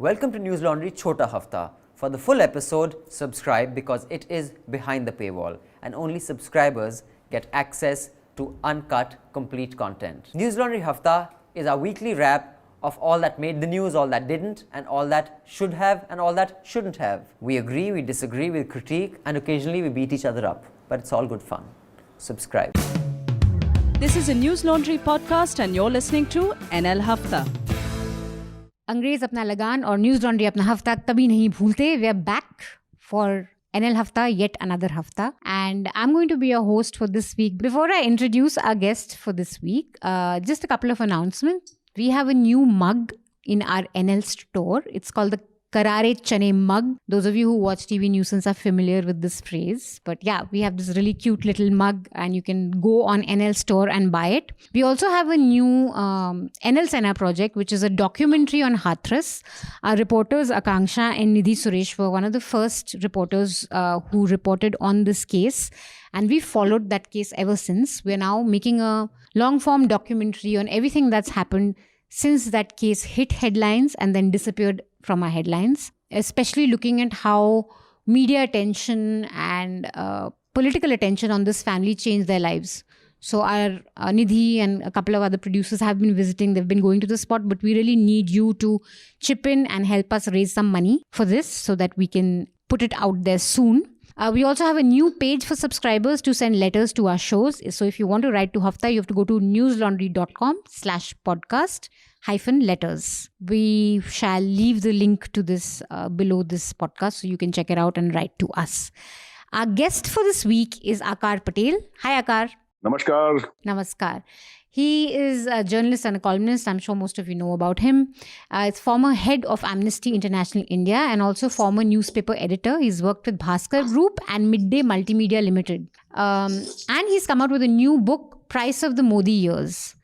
Welcome to News Laundry Chota Hafta. For the full episode, subscribe because it is behind the paywall and only subscribers get access to uncut, complete content. News Laundry Hafta is our weekly wrap of all that made the news, all that didn't, and all that should have and all that shouldn't have. We agree, we disagree, we critique, and occasionally we beat each other up. But it's all good fun. Subscribe. This is a News Laundry podcast and you're listening to NL Hafta. अंग्रेज अपना लगान और news laundry अपना हफ्ता कभी नहीं भूलते. We are back for NL Hafta, yet another Hafta. And I'm going to be your host for this week. Before I introduce our guest for this week, just a couple of announcements. We have a new mug in our NL store. It's called the Karare Chane mug. Those of you who watch TV Nuisance are familiar with this phrase. But yeah, we have this really cute little mug and you can go on NL store and buy it. We also have a new NL Sena project, which is a documentary on Hathras. Our reporters Akanksha and Nidhi Suresh were one of the first reporters who reported on this case. And we followed that case ever since. We're now making a long-form documentary on everything that's happened since that case hit headlines and then disappeared from our headlines, especially looking at how media attention and political attention on this family changed their lives. So our Nidhi and a couple of other producers have been visiting. They've been going to the spot, but we really need you to chip in and help us raise some money for this so that we can put it out there soon. We also have a new page for subscribers to send letters to our shows. So if you want to write to Hafta, you have to go to newslaundry.com/podcast-letters. We shall leave the link to this below this podcast so you can check it out and write to us. Our guest for this week is Aakar Patel. Hi, Aakar. Namaskar. Namaskar. He is a journalist and a columnist. I'm sure most of you know about him. He's former head of Amnesty International India and also former newspaper editor. He's worked with Bhaskar Group and Midday Multimedia Limited. And he's come out with a new book, Price of the Modi Years.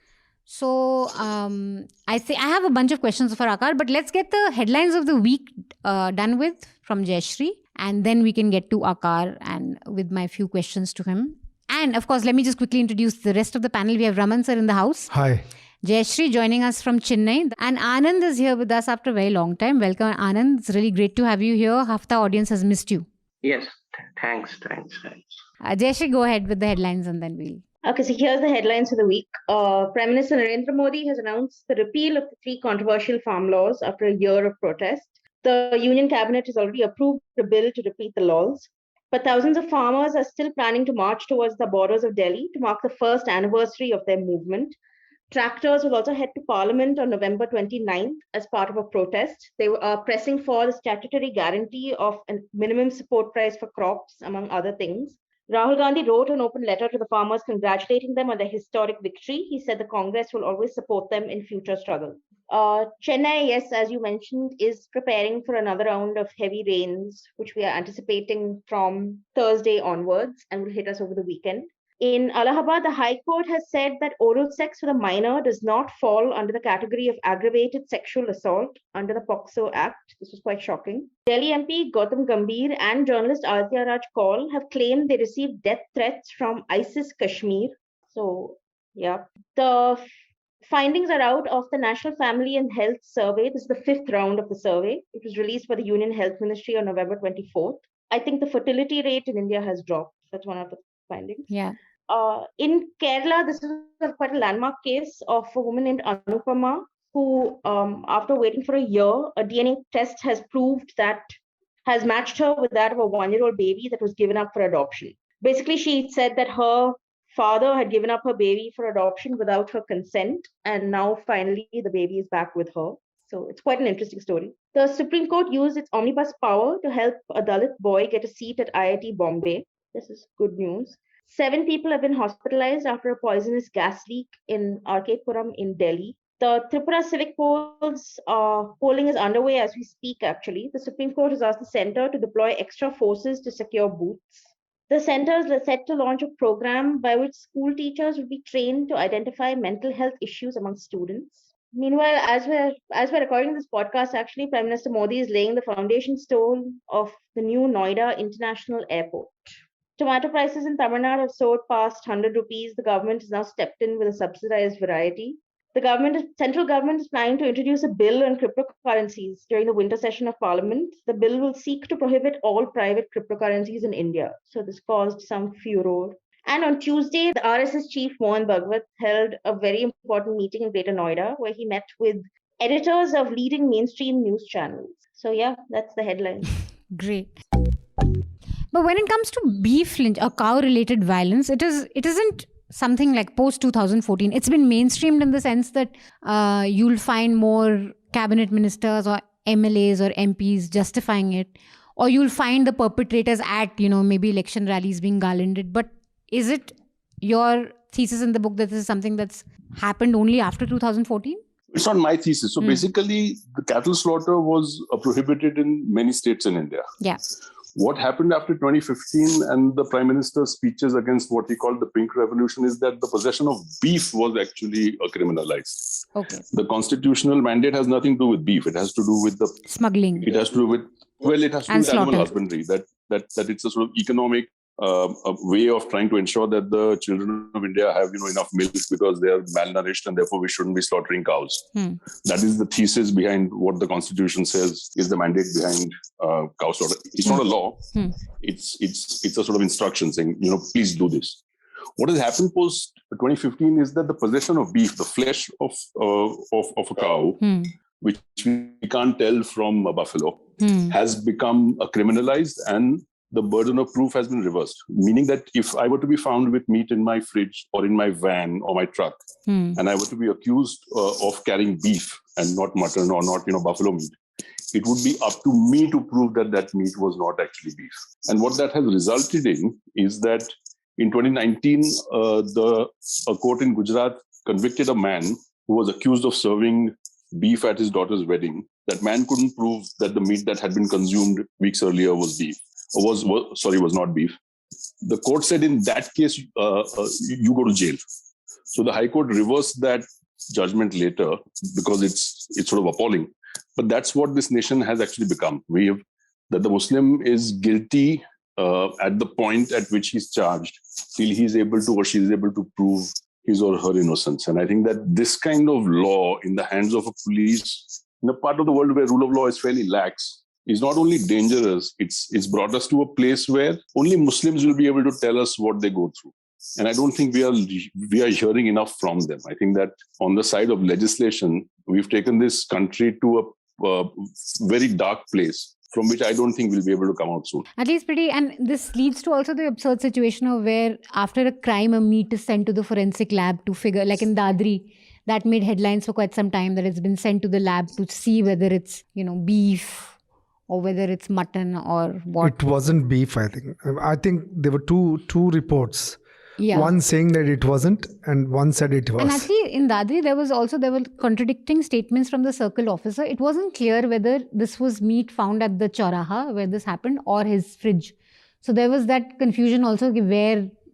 So I have a bunch of questions for Aakar, but let's get the headlines of the week done with from Jayashree. And then we can get to Aakar and with my few questions to him. And of course, let me just quickly introduce the rest of the panel. We have Raman sir in the house. Hi. Jayashree joining us from Chennai. And Anand is here with us after a very long time. Welcome, Anand. It's really great to have you here. Hafta audience has missed you. Yes. Thanks. Jayashree, go ahead with the headlines and then we'll... Okay, so here's the headlines for the week. Prime Minister Narendra Modi has announced the repeal of the 3 controversial farm laws after a year of protest. The Union Cabinet has already approved a bill to repeal the laws. But thousands of farmers are still planning to march towards the borders of Delhi to mark the first anniversary of their movement. Tractors will also head to Parliament on November 29th as part of a protest. They are pressing for the statutory guarantee of a minimum support price for crops, among other things. Rahul Gandhi wrote an open letter to the farmers congratulating them on their historic victory. He said the Congress will always support them in future struggle. Chennai, yes, as you mentioned, is preparing for another round of heavy rains, which we are anticipating from Thursday onwards and will hit us over the weekend. In Allahabad, the High Court has said that oral sex with a minor does not fall under the category of aggravated sexual assault under the POCSO Act. This was quite shocking. Delhi MP Gautam Gambhir and journalist Aditya Raj Kaul have claimed they received death threats from ISIS Kashmir. So, yeah. The findings are out of the National Family and Health Survey. This is the 5th round of the survey. It was released by the Union Health Ministry on November 24th. I think the fertility rate in India has dropped. That's one of the findings. Yeah. In Kerala, this is quite a landmark case of a woman named Anupama who, after waiting for a year, a DNA test has matched her with that of a 1-year-old baby that was given up for adoption. Basically, she said that her father had given up her baby for adoption without her consent, and now finally the baby is back with her. So it's quite an interesting story. The Supreme Court used its omnibus power to help a Dalit boy get a seat at IIT Bombay. This is good news. 7 people have been hospitalized after a poisonous gas leak in RK Puram in Delhi. The Tripura civic polling is underway as we speak, actually. The Supreme Court has asked the centre to deploy extra forces to secure booths. The centre is set to launch a program by which school teachers will be trained to identify mental health issues among students. Meanwhile, as we're recording this podcast, actually, Prime Minister Modi is laying the foundation stone of the new Noida International Airport. Tomato prices in Tamil Nadu have soared past 100 rupees. The government has now stepped in with a subsidized variety. Central government is planning to introduce a bill on cryptocurrencies during the winter session of Parliament. The bill will seek to prohibit all private cryptocurrencies in India. So this caused some furor. And on Tuesday, the RSS chief Mohan Bhagwat held a very important meeting in Greater Noida where he met with editors of leading mainstream news channels. So yeah, that's the headline. Great. But when it comes to beef lynch or cow-related violence, it isn't something like post-2014. It's been mainstreamed in the sense that you'll find more cabinet ministers or MLAs or MPs justifying it, or you'll find the perpetrators at, maybe election rallies being garlanded. But is it your thesis in the book that this is something that's happened only after 2014? It's not my thesis. So basically, the cattle slaughter was prohibited in many states in India. Yeah. What happened after 2015 and the Prime Minister's speeches against what he called the Pink Revolution is that the possession of beef was actually criminalized. Okay. The constitutional mandate has nothing to do with beef. It has to do with the smuggling. It has to do with, it has to do with slaughter. Animal husbandry. That it's a sort of economic a way of trying to ensure that the children of India have enough milk because they are malnourished and therefore we shouldn't be slaughtering cows. That is the thesis behind what the Constitution says is the mandate behind cow slaughter. It's not a law. It's a sort of instruction saying please do this. What has happened post 2015 is that the possession of beef, the flesh of a cow, which we can't tell from a buffalo, has become criminalized, and the burden of proof has been reversed, meaning that if I were to be found with meat in my fridge or in my van or my truck, and I were to be accused of carrying beef and not mutton or not buffalo meat, it would be up to me to prove that that meat was not actually beef. And what that has resulted in is that in 2019, a court in Gujarat convicted a man who was accused of serving beef at his daughter's wedding. That man couldn't prove that the meat that had been consumed weeks earlier was beef. Was not beef. The court said in that case, you go to jail. So the High Court reversed that judgment later because it's sort of appalling. But that's what this nation has actually become. That the Muslim is guilty at the point at which he's charged till he's able to or she's able to prove his or her innocence. And I think that this kind of law in the hands of a police in a part of the world where rule of law is fairly lax is not only dangerous, it's brought us to a place where only Muslims will be able to tell us what they go through. And I don't think we are hearing enough from them. I think that on the side of legislation, we've taken this country to a very dark place from which I don't think we'll be able to come out soon. At least pretty, and this leads to also the absurd situation of where after a crime, a meat is sent to the forensic lab to figure, like in Dadri, that made headlines for quite some time, that it's been sent to the lab to see whether it's, beef or whether it's mutton or what. It wasn't beef, I think. I think there were two reports. Yeah. One saying that it wasn't and one said it was. And actually in Dadri, there were contradicting statements from the circle officer. It wasn't clear whether this was meat found at the Chauraha where this happened or his fridge. So there was that confusion also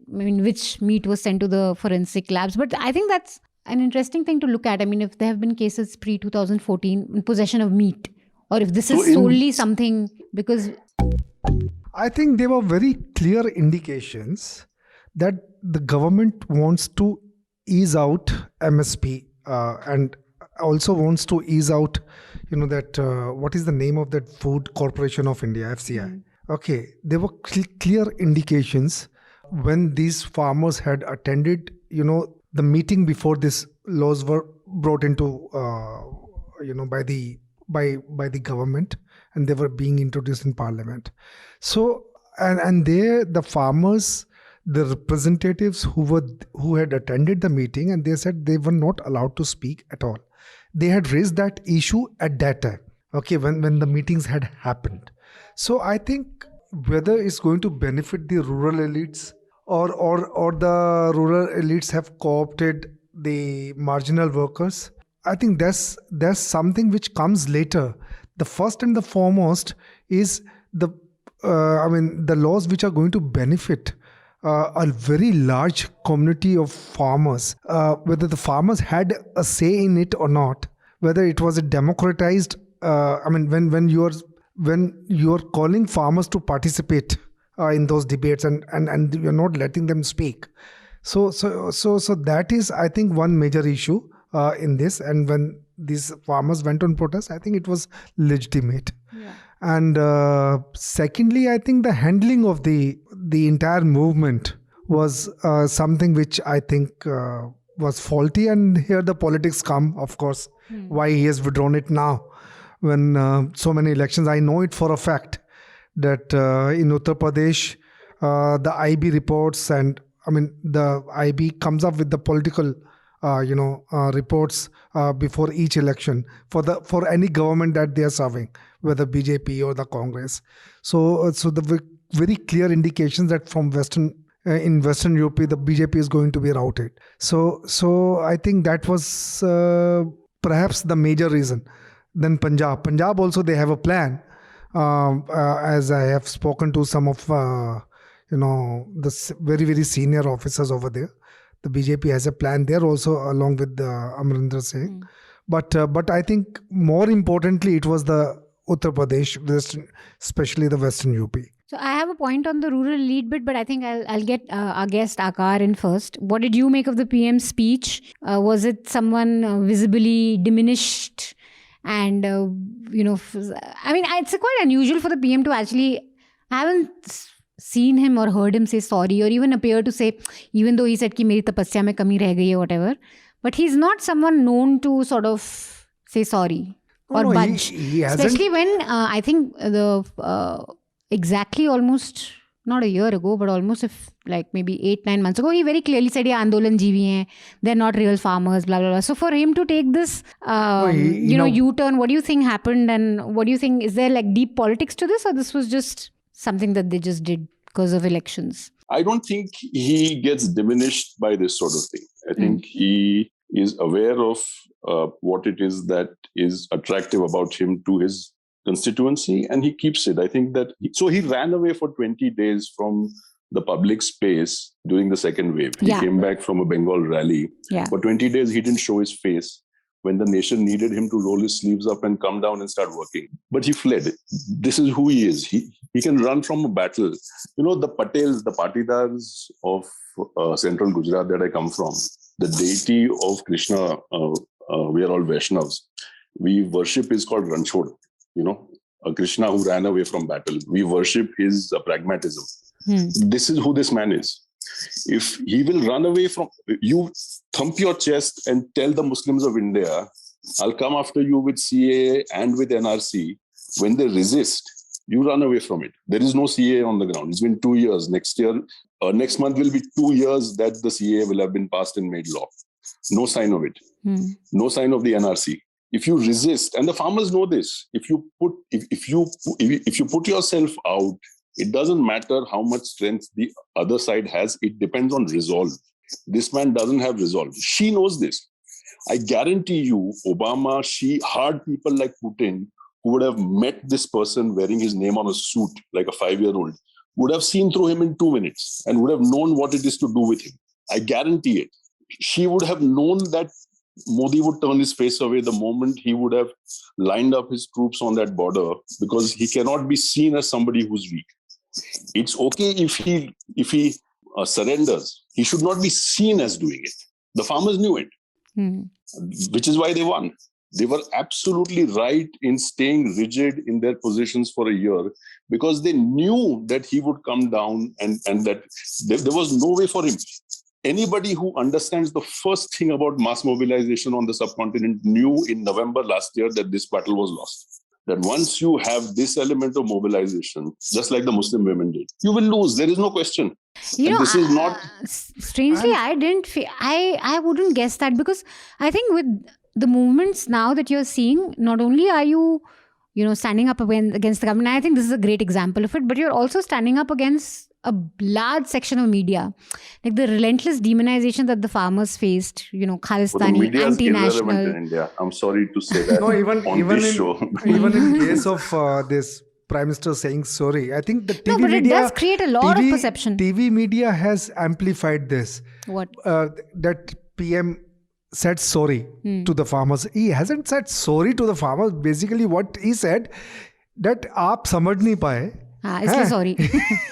which meat was sent to the forensic labs. But I think that's an interesting thing to look at. If there have been cases pre-2014 in possession of meat, or if this is solely something because... I think there were very clear indications that the government wants to ease out MSP and also wants to ease out, that what is the name of that Food Corporation of India, FCI. Okay, there were clear indications when these farmers had attended, the meeting before these laws were brought into, by the government, and they were being introduced in Parliament. So, and there the farmers, the representatives who had attended the meeting, and they said they were not allowed to speak at all. They had raised that issue at that time, okay, when the meetings had happened. So I think whether it's going to benefit the rural elites or the rural elites have co-opted the marginal workers, I think that's something which comes later. The first and the foremost is the laws which are going to benefit a very large community of farmers, whether the farmers had a say in it or not, whether it was a democratized, when you are calling farmers to participate in those debates and you're not letting them speak. So that is, I think, one major issue in this. And when these farmers went on protest, I think it was legitimate. Yeah. And secondly, I think the handling of the entire movement was something which I think was faulty. And here the politics come, of course, why he has withdrawn it now. When so many elections, I know it for a fact that in Uttar Pradesh, the IB reports and the IB comes up with the political reports before each election for any government that they are serving, whether BJP or the Congress. So the very clear indications that from in Western UP, the BJP is going to be routed. So I think that was perhaps the major reason. Then Punjab also, they have a plan. As I have spoken to some of the very, very senior officers over there, the BJP has a plan there also, along with Amarinder Singh. But I think more importantly, it was the Uttar Pradesh, especially the Western UP. So I have a point on the rural elite bit, but I think I'll get our guest Aakar in first. What did you make of the PM's speech? Was it someone visibly diminished? And, it's quite unusual for the PM to actually, I haven't seen him or heard him say sorry or even appear to say, even though he said ki meri tapasya mein kami reh gayi hai, whatever. But he's not someone known to sort of say sorry or budge. He hasn't. Especially when I think exactly almost, not a year ago, but almost maybe 8-9 months ago, he very clearly said, yeah, Andolan Jeevi hain, they're not real farmers, blah, blah, blah. So for him to take this, U-turn, what do you think happened? And what do you think, is there deep politics to this, or this was just something that they just did because of elections? I don't think he gets diminished by this sort of thing. I think he is aware of what it is that is attractive about him to his constituency, and he keeps it. I think that he ran away for 20 days from the public space during the second wave. He came back from a Bengal rally. For 20 days, he didn't show his face when the nation needed him to roll his sleeves up and come down and start working. But he fled. This is who he is. He can run from a battle. The Patels, the Patidars of central Gujarat that I come from, the deity of Krishna, we are all Vaishnavas. We worship is called Ranchod. A Krishna who ran away from battle. We worship his pragmatism. This is who this man is. If he will run away from, you thump your chest and tell the Muslims of India, I'll come after you with CAA and with NRC. When they resist, you run away from it. There is no CAA on the ground. It's been 2 years. Next month will be 2 years that the CAA will have been passed and made law. No sign of it. No sign of the NRC. If you resist, and the farmers know this, if you put yourself out, it doesn't matter how much strength the other side has. It depends on resolve. This man doesn't have resolve. She knows this. I guarantee you, Obama, hard people like Putin, who would have met this person wearing his name on a suit like a 5-year-old, would have seen through him in 2 minutes and would have known what it is to do with him. I guarantee it. She would have known that Modi would turn his face away the moment he would have lined up his troops on that border, because he cannot be seen as somebody who's weak. It's okay if he surrenders. He should not be seen as doing it. The farmers knew it, which is why they won. They were absolutely right in staying rigid in their positions for a year, because they knew that he would come down and that there was no way for him. Anybody who understands the first thing about mass mobilization on the subcontinent knew in November last year that this battle was lost. That once you have this element of mobilization, just like the Muslim women did, you will lose. There is no question. This is not... Strangely, I wouldn't guess that, because I think with the movements now that you're seeing, not only are you standing up against the government, I think this is a great example of it, but you're also standing up against a large section of media, like the relentless demonization that the farmers faced, Khalistani, anti-national. In India. I'm sorry to say that. No, even in case of this Prime Minister saying sorry, I think the TV media... it does create a lot of perception. TV media has amplified this. What? That PM said sorry to the farmers. He hasn't said sorry to the farmers. Basically what he said, that aap samajh nahi paye. Sorry.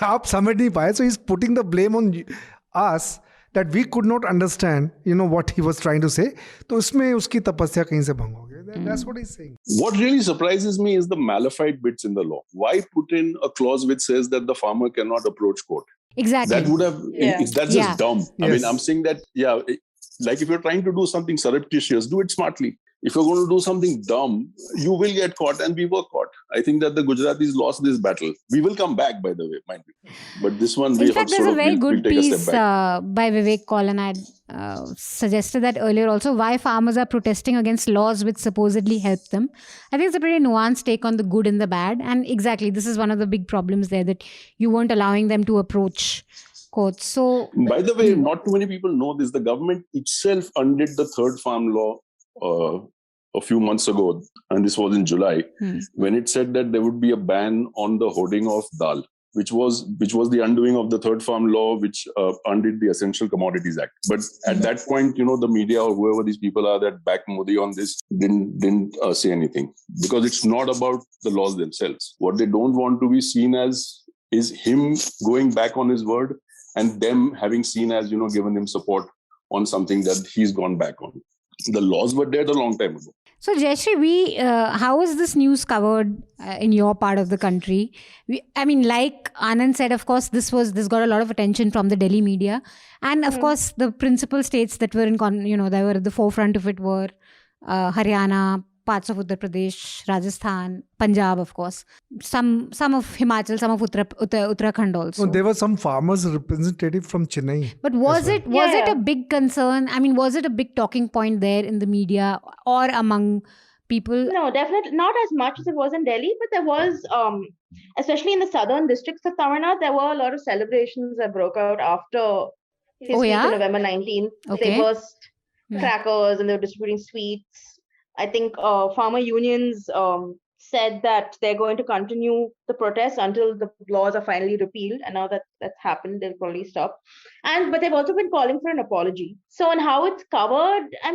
आप समझ नहीं पाए, so he's putting the blame on us that we could not understand, what he was trying to say. तो इसमें उसकी तपस्या कहीं से भंग हो गई. That's what he's saying. What really surprises me is the malified bits in the law. Why put in a clause which says that the farmer cannot approach court? Exactly. That would have, that's just dumb. Yes. I mean, I'm saying that, like if you're trying to do something surreptitious, do it smartly. If you're going to do something dumb, you will get caught, and we were caught. I think that the Gujaratis lost this battle. We will come back, by the way, mind you. But this one, in fact, there's a very good piece by Vivek Kaul, and I suggested that earlier also, why farmers are protesting against laws which supposedly help them. I think it's a pretty nuanced take on the good and the bad. And exactly, this is one of the big problems there, that you weren't allowing them to approach courts. So, by the way, not too many people know this. The government itself undid the third farm law a few months ago, and this was in July, when it said that there would be a ban on the hoarding of dal, which was the undoing of the third farm law, which undid the Essential Commodities Act. But at that point, the media or whoever these people are that back Modi on this didn't say anything, because it's not about the laws themselves. What they don't want to be seen as is him going back on his word, and them having seen as, given him support on something that he's gone back on. The laws were there a long time ago. So, Jayashree, how is this news covered in your part of the country? Like Anand said, of course, this got a lot of attention from the Delhi media. And of course, the principal states that were they were at the forefront of it were Haryana, parts of Uttar Pradesh, Rajasthan, Punjab, of course. Some of Himachal, some of Uttarakhand also. No, there were some farmers representative from Chennai. But was it a big concern? Was it a big talking point there in the media or among people? No, definitely not as much as it was in Delhi, but there was, especially in the southern districts of Tamil Nadu, there were a lot of celebrations that broke out after his speech on November 19th. Okay. They burst crackers and they were distributing sweets. I think farmer unions said that they're going to continue the protests until the laws are finally repealed. And now that that's happened, they'll probably stop. But they've also been calling for an apology. So on how it's covered, I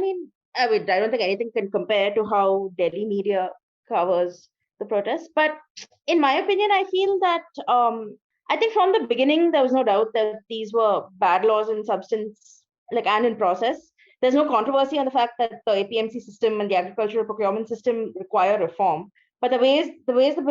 don't think anything can compare to how Delhi media covers the protests. But in my opinion, I feel that I think from the beginning, there was no doubt that these were bad laws in substance, and in process. There's no controversy on the fact that the APMC system and the agricultural procurement system require reform. But the ways the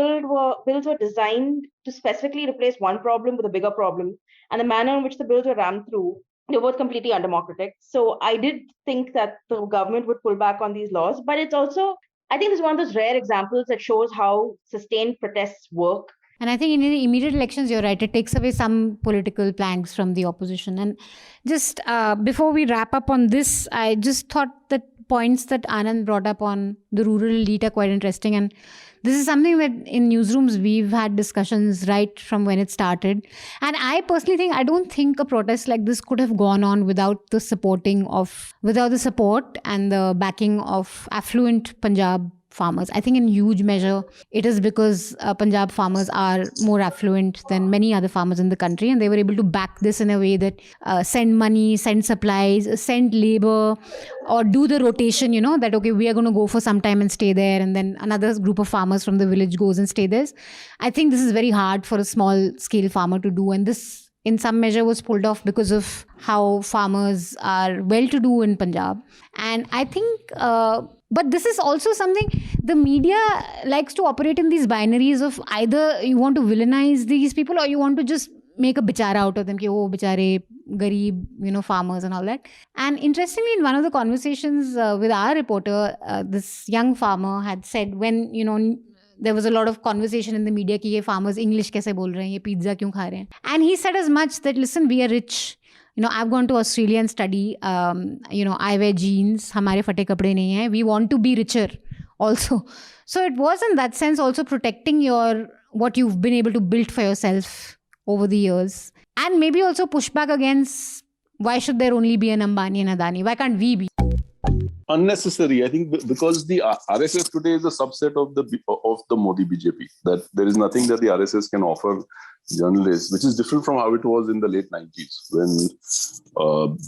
bills were designed to specifically replace one problem with a bigger problem, and the manner in which the bills were rammed through, they were both completely undemocratic. So I did think that the government would pull back on these laws. But it's also, I think it's one of those rare examples that shows how sustained protests work. And I think in the immediate elections, you're right, it takes away some political planks from the opposition. And just before we wrap up on this, I just thought that points that Anand brought up on the rural elite are quite interesting. And this is something that in newsrooms, we've had discussions right from when it started. And I personally I don't think a protest like this could have gone on without the support and the backing of affluent Punjab farmers. I think in huge measure, it is because Punjab farmers are more affluent than many other farmers in the country, and they were able to back this in a way that send money, send supplies, send labor, or do the rotation, that, okay, we are going to go for some time and stay there, and then another group of farmers from the village goes and stay there. I think this is very hard for a small scale farmer to do, and this in some measure was pulled off because of how farmers are well-to-do in Punjab. And I think but this is also something the media likes to operate in these binaries of either you want to villainize these people or you want to just make a bichara out of them, ki, oh, bichare, garib, farmers and all that. And interestingly, in one of the conversations with our reporter, this young farmer had said when, there was a lot of conversation in the media ki ye farmers English kaise bol rahe hain, ye pizza kyun kha rahe hain. And he said as much that, listen, we are rich. I've gone to Australia and study. I wear jeans. Hamare fate kapde nahi hai. We want to be richer also. So it was in that sense also protecting what you've been able to build for yourself over the years. And maybe also push back against why should there only be an Ambani and Adani? Why can't we be? Unnecessary, I think, because the RSS today is a subset of the Modi BJP. That there is nothing that the RSS can offer journalists, which is different from how it was in the late 90s, when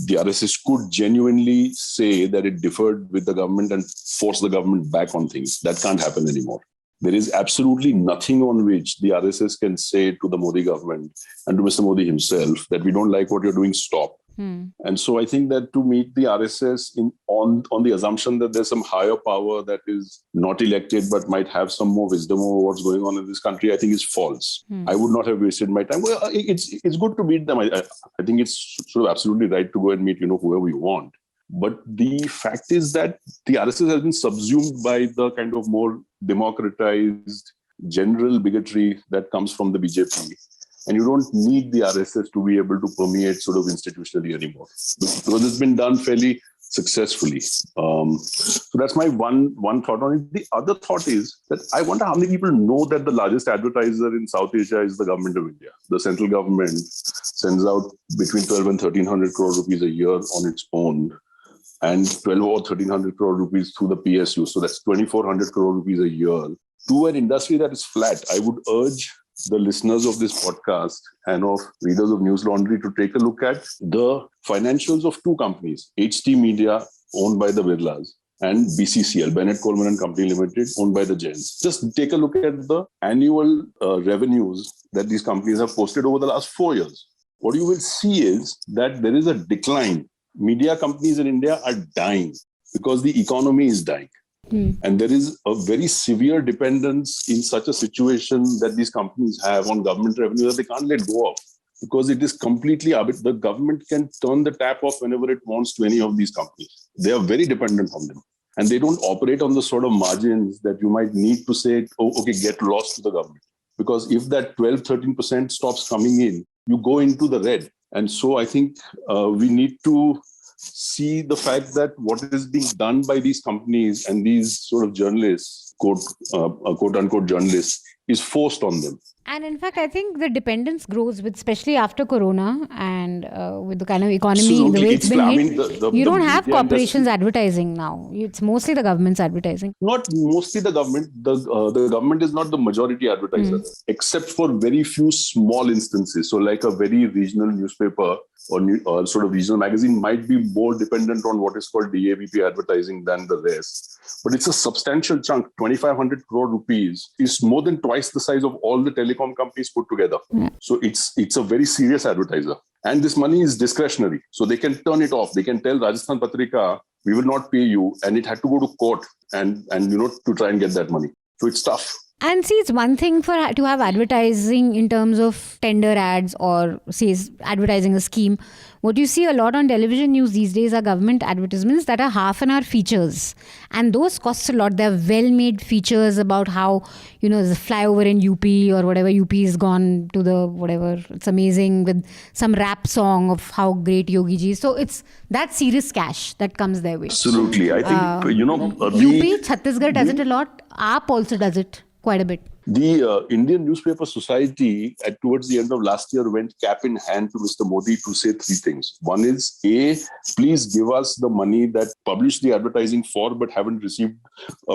the RSS could genuinely say that it differed with the government and force the government back on things. That can't happen anymore. There is absolutely nothing on which the RSS can say to the Modi government and to Mr. Modi himself that we don't like what you're doing, stop. And so I think that to meet the RSS on the assumption that there's some higher power that is not elected but might have some more wisdom over what's going on in this country, I think is false. I would not have wasted my time. Well, it's good to meet them. I think it's sort of absolutely right to go and meet, whoever you want. But the fact is that the RSS has been subsumed by the kind of more democratized general bigotry that comes from the BJP. And you don't need the RSS to be able to permeate sort of institutionally anymore, because it's been done fairly successfully. So that's my one thought on it. The other thought is that I wonder how many people know that the largest advertiser in South Asia is the government of India. The central government sends out between 12 and 1300 crore rupees a year on its own, and 12 or 1300 crore rupees through the PSU. So that's 2400 crore rupees a year. To an industry that is flat, I would urge the listeners of this podcast and of readers of News Laundry to take a look at the financials of two companies, HT Media, owned by the Birlas, and BCCL, Bennett Coleman and Company Limited, owned by the Jains. Just take a look at the annual revenues that these companies have posted over the last 4 years. What you will see is that there is a decline. Media companies in India are dying because the economy is dying. And there is a very severe dependence in such a situation that these companies have on government revenue that they can't let go of, because it is completely the government can turn the tap off whenever it wants to any of these companies. They are very dependent on them, and they don't operate on the sort of margins that you might need to say, oh, okay, get lost to the government. Because if that 12-13% stops coming in, you go into the red. And so I think we need to see the fact that what is being done by these companies and these sort of journalists, quote unquote journalists, is forced on them. And in fact, I think the dependence grows with, especially after Corona and with the kind of economy, the way it's been hit. You don't have corporations advertising now. It's mostly the government's advertising. Not mostly the government. The government is not the majority advertiser, except for very few small instances. So like a very regional newspaper or sort of regional magazine might be more dependent on what is called DABP advertising than the rest. But it's a substantial chunk. 2,500 crore rupees is more than twice the size of all the telecom companies put together. So it's a very serious advertiser. And this money is discretionary. So they can turn it off. They can tell Rajasthan Patrika, we will not pay you. And it had to go to court and to try and get that money. So it's tough. And see, it's one thing to have advertising in terms of tender ads or say advertising a scheme. What you see a lot on television news these days are government advertisements that are half-an-hour features. And those cost a lot. They're well-made features about how, there's a flyover in UP or whatever, UP has gone to the whatever. It's amazing, with some rap song of how great Yogi Ji is. So it's that serious cash that comes their way. Absolutely. I think, UP, Chhattisgarh does it a lot. AAP also does it quite a bit. The Indian Newspaper Society, towards the end of last year, went cap in hand to Mr. Modi to say three things. One is, A, please give us the money that published the advertising for but haven't received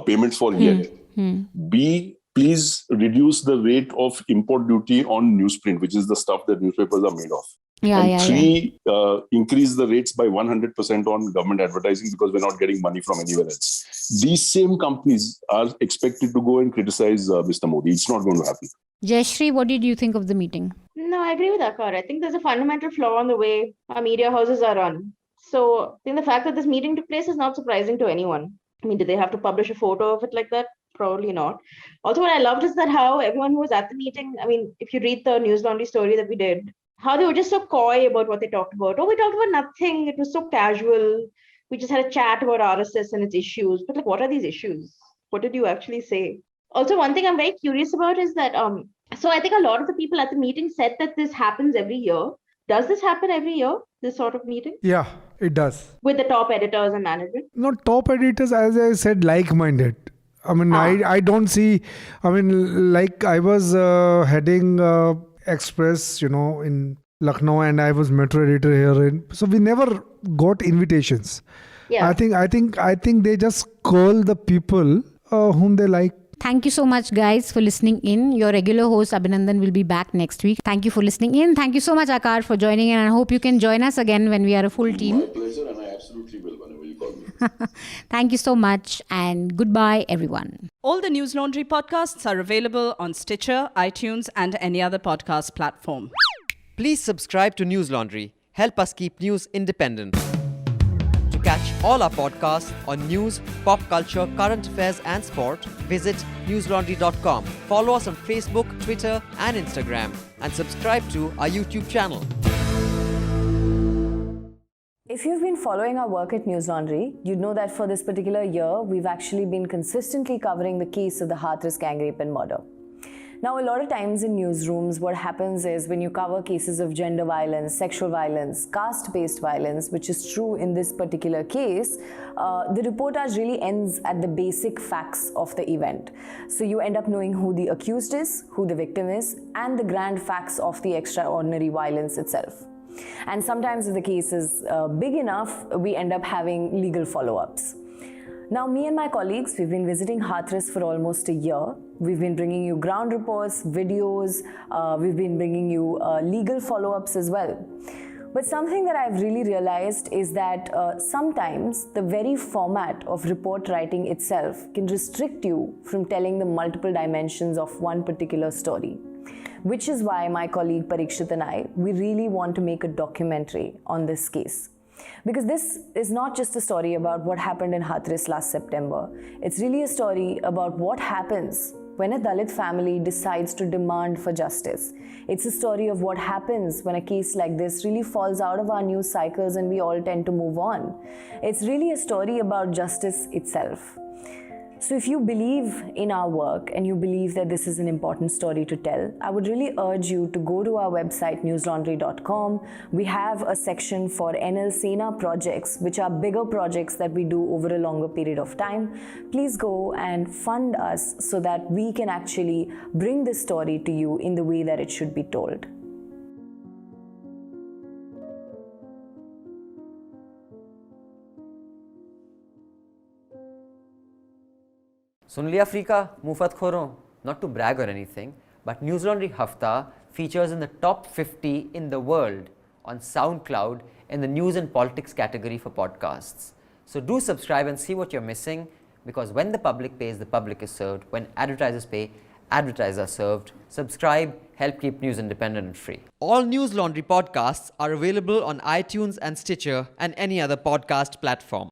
payments for yet. B, please reduce the rate of import duty on newsprint, which is the stuff that newspapers are made of. Three, increase the rates by 100% on government advertising because we're not getting money from anywhere else. These same companies are expected to go and criticize Mr. Modi. It's not going to happen. Jayashree, what did you think of the meeting? No, I agree with Aakar. I think there's a fundamental flaw in the way our media houses are run. So I think the fact that this meeting took place is not surprising to anyone. I mean, did they have to publish a photo of it like that? Probably not. Also, what I loved is that how everyone who was at the meeting, I mean, if you read the News Laundry story that we did, how they were just so coy about what they talked about. Oh, we talked about nothing. It was so casual. We just had a chat about RSS and its issues. But what are these issues? What did you actually say? Also, one thing I'm very curious about is that, so I think a lot of the people at the meeting said that this happens every year. Does this happen every year, this sort of meeting? Yeah, it does. With the top editors and management? No, top editors, as I said, like-minded. I mean, I don't see, like I was heading Express, in Lucknow, and I was metro editor here. So we never got invitations. Yeah. I think they just call the people whom they like. Thank you so much, guys, for listening in. Your regular host, Abhinandan, will be back next week. Thank you for listening in. Thank you so much, Aakar, for joining in. And I hope you can join us again when we are a full team. My pleasure, and I absolutely will whenever you call me. Thank you so much, and goodbye, everyone. All the News Laundry podcasts are available on Stitcher, iTunes, and any other podcast platform. Please subscribe to News Laundry help us keep news independent. To catch all our podcasts on news, pop culture, current affairs and sport, visit newslaundry.com. Follow us on Facebook, Twitter and Instagram and subscribe to our YouTube channel. If you've been following our work at News Laundry, you'd know that for this particular year, we've actually been consistently covering the case of the Hathras gang rape and murder. Now, a lot of times in newsrooms, what happens is when you cover cases of gender violence, sexual violence, caste-based violence, which is true in this particular case, the reportage really ends at the basic facts of the event. So you end up knowing who the accused is, who the victim is, and the grand facts of the extraordinary violence itself. And sometimes if the case is big enough, we end up having legal follow-ups. Now, me and my colleagues, we've been visiting Hathras for almost a year. We've been bringing you ground reports, videos, we've been bringing you legal follow-ups as well. But something that I've really realized is that sometimes the very format of report writing itself can restrict you from telling the multiple dimensions of one particular story. Which is why my colleague Parikshit and I, we really want to make a documentary on this case. Because this is not just a story about what happened in Hathras last September. It's really a story about what happens when a Dalit family decides to demand for justice. It's a story of what happens when a case like this really falls out of our news cycles and we all tend to move on. It's really a story about justice itself. So if you believe in our work and you believe that this is an important story to tell, I would really urge you to go to our website newslaundry.com. We have a section for NL Sena projects, which are bigger projects that we do over a longer period of time. Please go and fund us so that we can actually bring this story to you in the way that it should be told. सुन लिया Africa मुफत खोरों. Not to brag or anything, but News Laundry Hafta features in the top 50 in the world on SoundCloud in the news and politics category for podcasts. So do subscribe and see what you're missing, because when the public pays, the public is served. When advertisers pay, advertisers are served. Subscribe, help keep news independent and free. All News Laundry podcasts are available on iTunes and Stitcher and any other podcast platform.